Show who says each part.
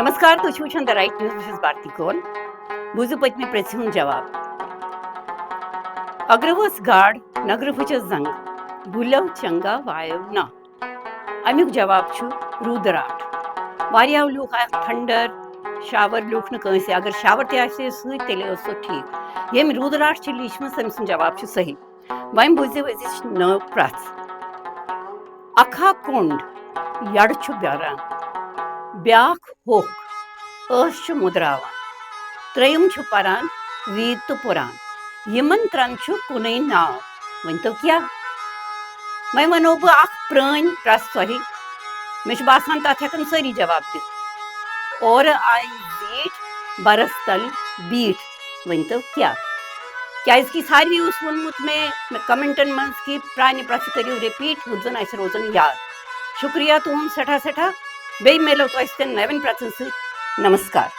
Speaker 1: नमस्कार, तुझ वुचھان the right news बस भारती कौल बूझू पत्नी प्रति हूं जवाब अग्र वस गाड नगर वुचस जंग भूलव चंगा वायव ना अमुक जवाब छु रूदराट वारियाव लूख ठंडर शावर लूख न कंसे अगर शावर ते आसे सु तेले सो ठीक येम रूदराट छ लिचम सम जवाब छु सही वम बुझे वजिस न प्रथ अखा कुंड यड़ छु ब्यारान ब्याख होक अस छु मुद्रावान त्रयम छु परान वीद तो पुरान यमन त्रन छु कुनै नाव वन तो क्या मैं वनो बह अख प्रान प्रथ सही मे बासान तथ हेकन सारी जवाब दित और आई बीठ बरस तल बीठ वन तो क्या कि सारी वोनमुत मे कमेंटन मन कि प्रान प्रथ करियो रिपीट वुजन अस रोजन याद शुक्रिया तुम सठा सठा बे मिलो तो नवीन प्रथन नमस्कार।